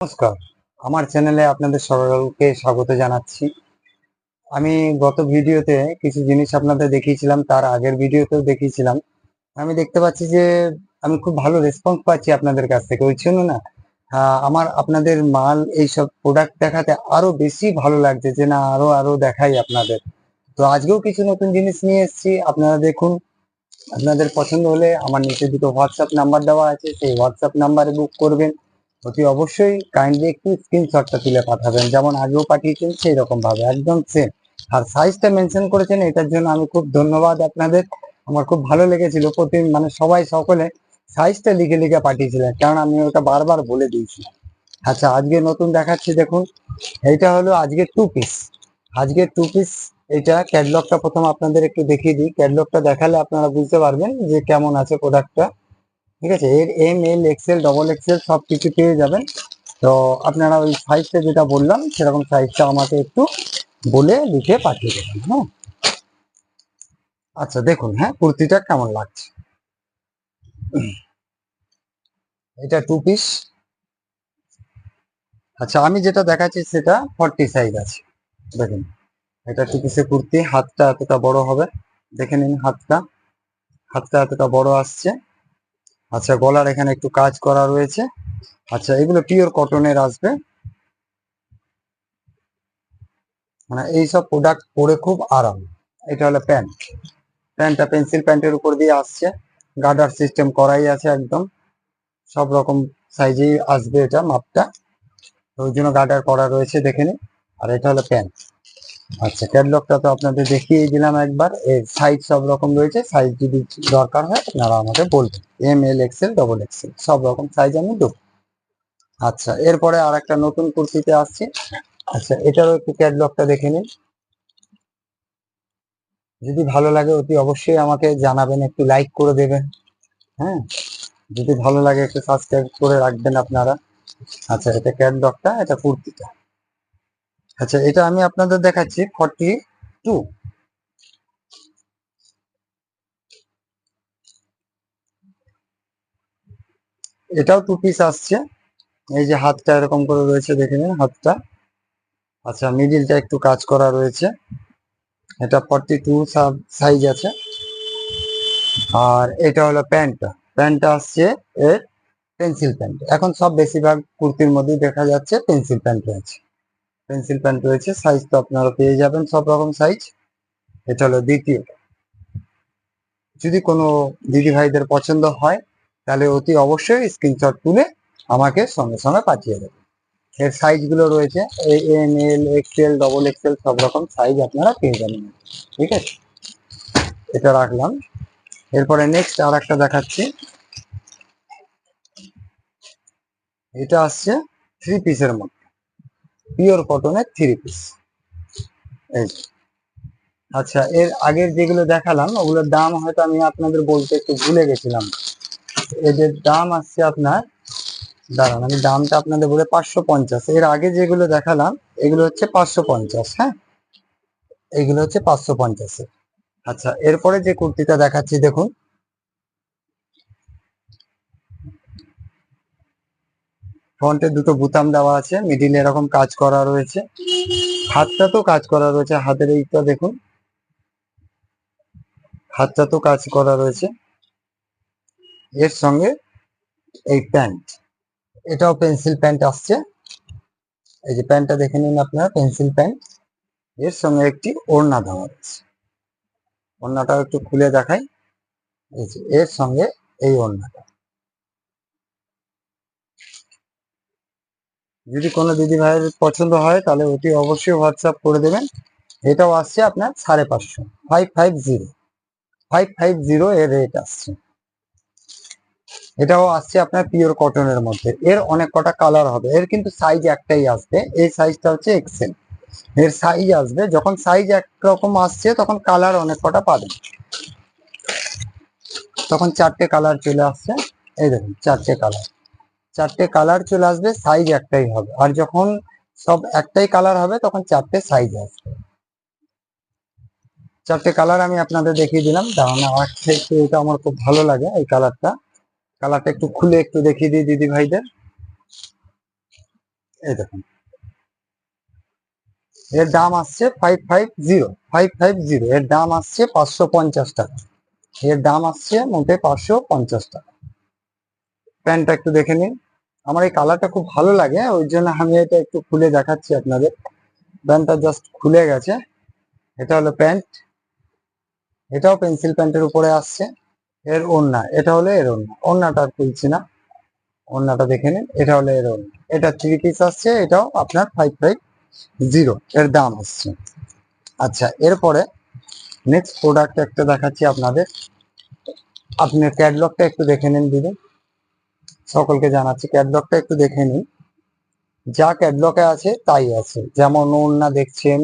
নমস্কার, আমার চ্যানেলে আপনাদের সকলকে স্বাগত জানাচ্ছি। আমি গত ভিডিওতে কিছু জিনিস আপনাদের দেখিয়েছিলাম, তার আগের ভিডিওতেও দেখিয়েছিলাম। আমি দেখতে পাচ্ছি যে আমি খুব ভালো রেসপন্স পাচ্ছি আপনাদের কাছ থেকে। ওই জন্য না আমার আপনাদের মাল এইসব প্রোডাক্ট দেখাতে আরো বেশি ভালো লাগছে যে না আরো দেখাই আপনাদের। তো আজকেও কিছু নতুন জিনিস নিয়ে এসেছি, আপনারা দেখুন। আপনাদের পছন্দ হলে আমার নিচে দুটো হোয়াটসঅ্যাপ নাম্বার দেওয়া আছে, সেই হোয়াটসঅ্যাপ নাম্বারে বুক করবেন। অতি অবশ্যই কাইন্ডলি একটু স্ক্রিনশটটা তুলে পাঠাবেন, যেমন আগেও পাঠিয়েছেন সেই রকম ভাবে একদম সেম। আর সাইজটা মেনশন করেছেন, এটার জন্য আমি খুব ধন্যবাদ আপনাদের। আমার খুব ভালো লেগেছিল, সবাই সকলে সাইজটা লিখে লিখে পাঠিয়েছিলেন, কারণ আমি ওটা বারবার বলে দিয়েছিলাম। আচ্ছা, আজকে নতুন দেখাচ্ছি দেখুন। এইটা হলো আজকে টু পিস। আজকে টু পিস। এটা ক্যাটলগটা প্রথম আপনাদের একটু দেখিয়ে দিই। ক্যাটলগটা দেখালে আপনারা বুঝতে পারবেন যে কেমন আছে প্রোডাক্টটা। ঠিক আছে, এর M L XL double XL সব কিছু পেয়ে যাবেন। তো আপনারা ওই সাইজটা যেটা বললাম সেরকম সাইজটা আমাকে একটু বলে লিখে পাঠিয়ে দেবেন। হ্যাঁ, আচ্ছা দেখুন, হ্যাঁ কুর্তিটা কেমন লাগছে। এটা টু পিস। আচ্ছা, আমি যেটা দেখাচ্ছি সেটা 40 সাইজ আছে। দেখুন, এটা টু পিসের কুর্তি। হাতটা এতটা বড় হবে, দেখে নিন। হাতটা হাতটা এতটা বড় আসছে। আচ্ছা, গলার এখানে একটু কাজ করা রয়েছে। আচ্ছা, এগুলো পিওর কটনের আসবে। মানে এইসব প্রোডাক্ট পরে খুব আরাম। এটা হলো প্যান্ট। প্যান্টটা পেন্সিল প্যান্টের উপর দিয়ে আসছে, গার্ডার সিস্টেম করাই আছে একদম। সব রকম সাইজেই আসবে এটা মাপটা, ওই জন্য গার্ডার করা রয়েছে, দেখে নিন। আর এটা হলো প্যান্ট। আচ্ছা, ক্যাটলগটা তো আপনাদের দেখিয়ে দিলাম একবার। এর সাইজ সব রকম রয়েছে, সাইজ যদি দরকার হয় আপনারা আমাকে বলবেন। M L XL double XL সব রকম সাইজ আমি দেবো। আচ্ছা, এরপরে আর একটা নতুন কুর্তিতে আসছি। আচ্ছা, এটারও একটু ক্যাটলগটা দেখে নিন। যদি ভালো লাগে অতি অবশ্যই আমাকে জানাবেন, একটু লাইক করে দেবেন। হ্যাঁ, যদি ভালো লাগে একটু সাবস্ক্রাইব করে রাখবেন আপনারা। আচ্ছা, এটা ক্যাটলগটা, এটা কুর্তিটা। আচ্ছা, এটা আমি আপনাদের দেখাচ্ছি 42। এটাও টু পিস আসছে। এই যে হাতটা এরকম করে রয়েছে, দেখে নিন হাতটা। আচ্ছা, মিডিলটা একটু কাজ করা রয়েছে। এটা 42 সাইজ আছে। আর এটা হলো প্যান্টটা। প্যান্টটা আসছে এর পেন্সিল প্যান্ট। এখন সব বেশিরভাগ কুর্তির মধ্যেই দেখা যাচ্ছে পেন্সিল প্যান্ট রয়েছে। পেন্সিল প্যান্ট রয়েছে, সাইজ তো আপনারা পেয়ে যাবেন সব রকম সাইজ। এটা হলো দ্বিতীয়। যদি কোনো দিদি ভাইদের পছন্দ হয় তাহলে অতি অবশ্যই স্ক্রিনশট তুলে আমাকে সঙ্গে সঙ্গে পাঠিয়ে দেবেন। এর সাইজ গুলো রয়েছে M L XL double XL সব রকম সাইজ আপনারা পেয়ে যাবেন। ঠিক আছে, এটা রাখলাম। এরপরে নেক্সট আর একটা দেখাচ্ছি। এটা আসছে থ্রি পিসের মধ্যে, পিওর কটনের থ্রি পিস। এই যে। আচ্ছা, এর আগের যেগুলো দেখালাম ওগুলোর দাম হয়তো আমি আপনাদের বলতে একটু ভুলে গেছিলাম। এদের দাম আসছে আপনার, দাঁড়ান আমি দামটা আপনাদের বলে 550। এর আগে যেগুলো দেখালাম এগুলো হচ্ছে 550। হ্যাঁ, এইগুলো হচ্ছে 550। আচ্ছা, এরপরে যে কুর্তিটা দেখাচ্ছি দেখুন। ফ্রন্টে দুটো বোতাম দেওয়া আছে, মিডিলে এরকম কাজ করা রয়েছে। হাতটা তো কাজ করা রয়েছে, হাতের এইটা দেখুন, হাতটা তো কাজ করা রয়েছে। এর সঙ্গে এই প্যান্ট, এটাও পেন্সিল প্যান্ট আসছে। এই যে প্যান্টটা দেখে নিন আপনারা, পেন্সিল প্যান্ট। এর সঙ্গে একটি ওড়না দেওয়া রয়েছে। ওড়নাটাও একটু খুলে দেখাই। এই যে এর সঙ্গে এই ওড়নাটা। যদি কোনো দিদি ভাইয়ের পছন্দ হয় তাহলে অতি অবশ্যই হোয়াটসঅ্যাপ করে দেবেন। এটাও আসছে আপনার 550, 550, 550 এর রেট আসছে। এটাও আসছে আপনার পিওর কটনের মধ্যে। এর অনেক কটা কালার হবে, এর কিন্তু সাইজ একটাই আসবে। এই সাইজটা হচ্ছে এক্সেল। এর সাইজ আসবে, যখন সাইজ একরকম আসছে তখন কালার অনেক কটা পাবেন। তখন চারটে কালার চলে আসছে। এই দেখুন, চারটে কালার, চারটে কালার চলে আসবে, সাইজ একটাই হবে। আর যখন সব একটাই কালার হবে তখন চারটে সাইজ আসবে। চারটে কালার আমি আপনাদের দেখিয়ে দিলাম। কারণ একটু এটা আমার খুব ভালো লাগে এই কালারটা। কালারটা একটু খুলে একটু দেখিয়ে দিই দিদি ভাইদের। এই দেখুন, এর দাম আসছে 550 এর দাম আসছে 550 টাকা। এর দাম আসছে মোটে 550 টাকা। প্যান্টটা একটু দেখে নিন। আমার এই কালারটা খুব ভালো লাগে, ওই জন্য আমি এটা একটু খুলে দেখাচ্ছি আপনাদের। প্যান্টটা জাস্ট খুলে গেছে। এটা হলো প্যান্ট, এটাও পেন্সিল প্যান্টের উপরে আসছে। এর ওড়না, এটা হলো এর ওড়না। ওড়নাটা আর খুলছি না, ওড়নাটা দেখে নিন। এটা হলো এর ওড়না, এটা 3 পিস আসছে, এটাও আপনার 550 এর দাম আসছে। আচ্ছা, এরপরে নেক্সট প্রোডাক্ট একটা দেখাচ্ছি আপনাদের। আপনি ক্যাটলগটা একটু দেখে নিন দিদি, সকলকে জানাচ্ছি ক্যাটলগটা একটু দেখে নিন। যা ক্যাটলগে আছে তাই আছে, যেমন ওড়না দেখছেন,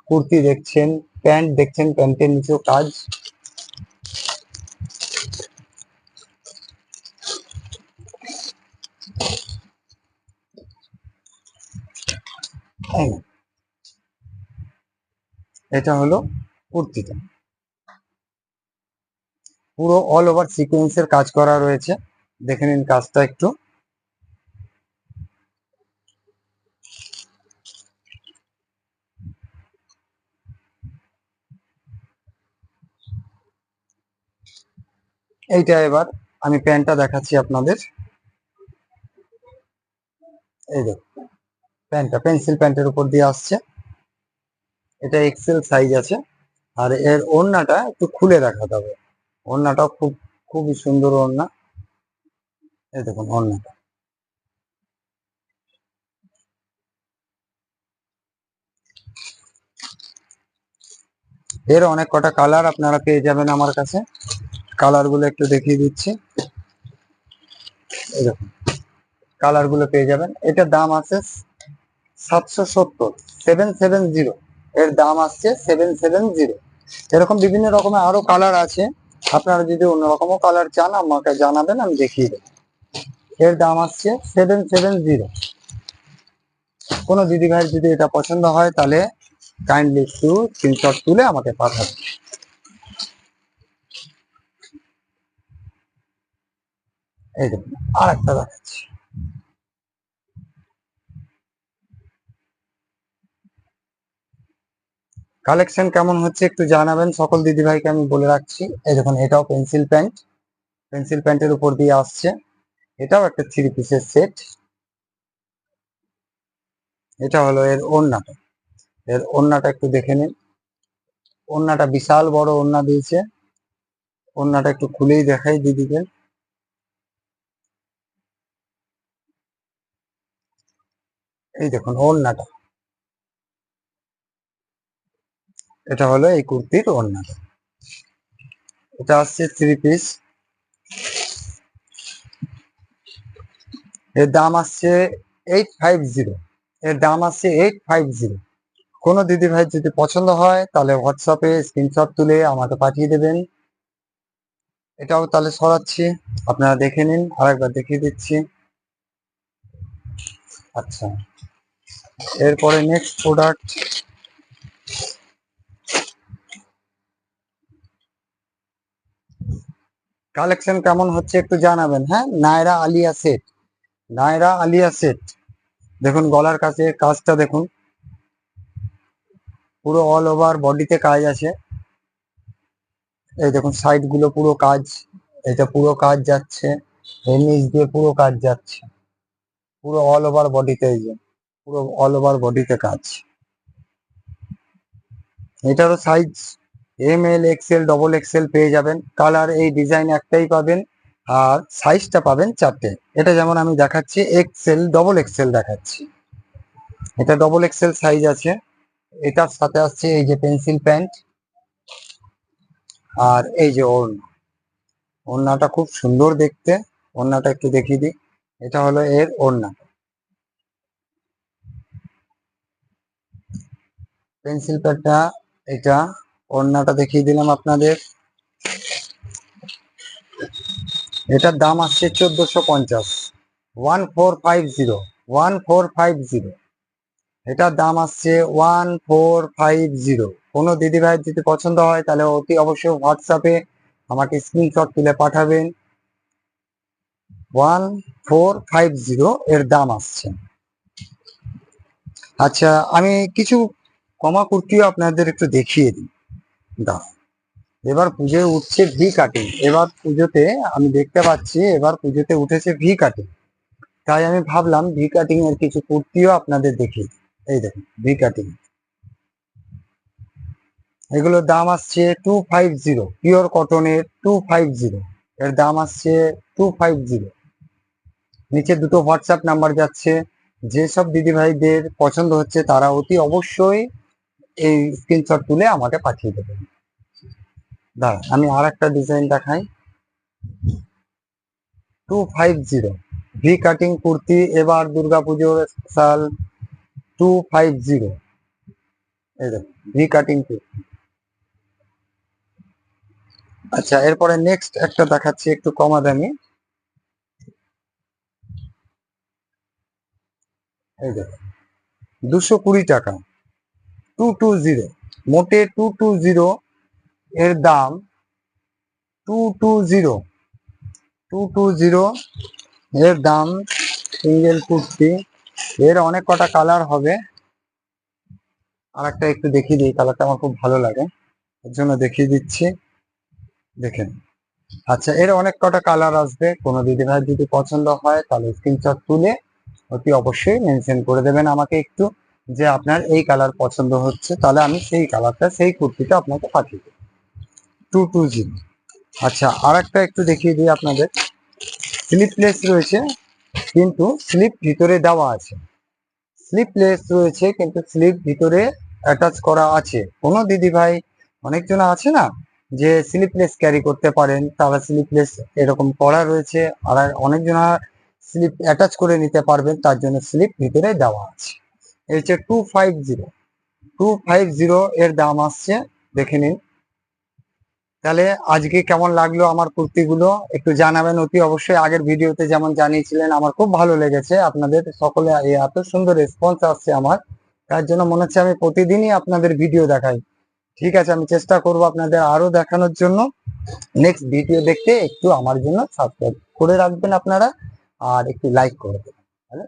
কুর্তি দেখছেন, প্যান্ট দেখছেন, প্যান্টের নিচেও কাজ। এটা হলো কুর্তিটা, পুরো অল ওভার সিকোয়েন্সের কাজ করা রয়েছে। দেখে নিন কাজটা একটু। এইটা এবার আমি প্যান্টটা দেখাচ্ছি আপনাদের। এই দেখুন, প্যান্টটা পেন্সিল প্যান্টের উপর দিয়ে আসছে, এটা এক্সেল সাইজ আছে। আর এর ওড়নাটা একটু খুলে দেখাতে হবে। ওড়নাটাও খুবই সুন্দর ওড়না। এই দেখুন ওড়নাটা। এর অনেক কটা কালার আপনারা পেয়ে যাবেন আমার কাছে। কালার গুলো একটু দেখিয়ে দিচ্ছি। এই দেখুন, কালার গুলো পেয়ে যাবেন। এটার দাম আছে 770, 770। এর দাম আসছে 770। এরকম বিভিন্ন রকমের আরো কালার আছে, আপনারা যদি অন্যরকমও কালার চান আমাকে জানাবেন, আমি দেখিয়ে দেবো। এর দাম আসছে 770। কোনো দিদি ভাইয়ের যদি এটা পছন্দ হয় তাহলে কাইন্ডলি একটু স্ক্রিনশট তুলে আমাকে পাঠাবেন। এই দেখুন, আর একটা দেখাচ্ছি। কালেকশন কেমন হচ্ছে একটু জানাবেন, সকল দিদি ভাইকে আমি বলে রাখছি। এই দেখুন, এটাও পেন্সিল প্যান্ট, পেন্সিল প্যান্টের উপর দিয়ে আসছে। এটাও একটা 3 পিসের সেট। এটা হলো এর ওড়নাটা। এর ওড়নাটা একটু দেখে নিন। ওড়নাটা বিশাল বড় ওড়না দিয়েছে। ওড়নাটা একটু খুলেই দেখাই দিদিকে। এই দেখুন ওড়নাটা, এটা হলো এই কুর্তির ওড়নাটা। এটা আসছে 3 পিস। এর দাম আসছে 850। এর দাম আসছে 850। কোনো দিদি ভাই যদি পছন্দ হয় তাহলে হোয়াটসঅ্যাপে স্ক্রিনশট তুলে আমাকে পাঠিয়ে দেবেন। এটাও তাহলে সরাচ্ছি, আপনারা দেখে নিন, আরেকবার দেখিয়ে দিচ্ছি। আচ্ছা, এরপরে নেক্সট প্রোডাক্ট। কালেকশন কেমন হচ্ছে একটু জানাবেন। হ্যাঁ, নায়রা আলিয়া সেট, নায়রা আলিয়া সেট। দেখুন গলার কাছে কাজটা দেখুন, পুরো অল ওভার বডিতে কাজ আছে। এই দেখুন সাইড গুলো পুরো কাজ, এটা পুরো কাজ যাচ্ছে, এর নিচ দিয়ে পুরো কাজ যাচ্ছে, পুরো অল ওভার বডিতে। এই যে পুরো অল ওভার বডিতে কাজ। এটারও সাইজ ML XL XXL পেয়ে যাবেন। কালার এই ডিজাইন একটাই পাবেন, আর সাইজটা পাবেন 4টে। এটা যেমন আমি দেখাচ্ছি XL XXL দেখাচ্ছি, এটা XXL সাইজ আছে। এটার সাথে আসছে এই যে পেন্সিল প্যান্ট, আর এই যে ওড়না। ওড়নাটা খুব সুন্দর দেখতে। ওড়নাটা একটু দেখিয়ে দিই। এটা হলো এর ওড়না, পেন্সিল প্যান্টটা। এটা ওড়নাটা দেখিয়ে দিলাম আপনাদের। এটার দাম আসছে 1450, 1450। এটার দাম আসছে 1450। কোনো দিদি ভাইয়ের যদি পছন্দ হয় তাহলে অতি অবশ্যই হোয়াটসঅ্যাপে আমাকে স্ক্রিনশট তুলে পাঠাবেন। 1450 এর দাম আসছে। আচ্ছা, আমি কিছু কমা কুর্তিও আপনাদের একটু দেখিয়ে দিই। দাঁড়ান, এবার পুজোয় উঠছে ভি কাটিং। এবার পুজোতে আমি দেখতে পাচ্ছি এবার পুজোতে উঠেছে ভি কাটিং, তাই আমি ভাবলাম ভি কাটিং এর কিছু কুর্তিও আপনাদের দেখিয়ে দিই। এই দেখুন ভি কাটিং, এগুলোর দাম আসছে 250, পিওর কটনের 250, এর দাম আসছে 250। নিচে দুটো হোয়াটসঅ্যাপ নাম্বার যাচ্ছে, যেসব দিদিভাইদের পছন্দ হচ্ছে তারা অতি অবশ্যই এই স্ক্রিনশট তুলে আমাকে পাঠিয়ে দেবেন। দাঁড়া, আমি আর একটা ডিজাইন দেখাই। 250 ভি কাটিং কুর্তি, এবার দুর্গাপুজোর স্পেশাল 250। এই দেখুন ভি কাটিং কুর্তি। আচ্ছা, এরপরে নেক্সট একটা দেখাচ্ছি একটু কমা দামি। এই দেখুন 220 টাকা, 220, মোটে 220, এর দাম 220, 220 এর দাম। সিঙ্গেল কুর্তি, এর অনেক কটা কালার হবে। আর একটা একটু দেখিয়ে দিই, কালারটা আমার খুব ভালো লাগে, এর জন্য দেখিয়ে দিচ্ছি, দেখেন। আচ্ছা, এর অনেক কটা কালার আসবে, কোনো দিদিভাই যদি পছন্দ হয় তাহলে স্ক্রিনশট তুলে অতি অবশ্যই মেনশন করে দেবেন আমাকে একটু, যে আপনার এই কালার পছন্দ হচ্ছে, তাহলে আমি সেই কালারটা সেই কুর্তিটা আপনাকে পাঠিয়ে দেবো। 220। আচ্ছা, আর একটা একটু দেখিয়ে দিই আপনাদের। স্লিপলেস রয়েছে কিন্তু স্লিপ ভিতরে দেওয়া আছে, স্লিপলেস রয়েছে কিন্তু স্লিপ ভিতরে অ্যাটাচ করা আছে। কোনো দিদিভাই, অনেকজন আছে না যে স্লিপলেস ক্যারি করতে পারেন, তারা স্লিপলেস এরকম করা রয়েছে, আর অনেকজন স্লিপ অ্যাটাচ করে নিতে পারবেন, তার জন্য স্লিপ ভিতরে দেওয়া আছে। এই হচ্ছে 250, 250 এর দাম আসছে, দেখে নিন। তাহলে আজকে কেমন লাগলো আমার কুর্তিগুলো একটু জানাবেন অতি অবশ্যই। আগের ভিডিওতে যেমন জানিয়েছিলেন আমার খুব ভালো লেগেছে, আপনাদের সকলে এত সুন্দর রেসপন্স আসছে আমার, তার জন্য মনে হচ্ছে আমি প্রতিদিনই আপনাদের ভিডিও দেখাই। ঠিক আছে, আমি চেষ্টা করব আপনাদের আরো দেখানোর জন্য। নেক্সট ভিডিও দেখতে একটু আমার জন্য সাবস্ক্রাইব করে রাখবেন আপনারা, আর একটু লাইক করে দেবেন। তাহলে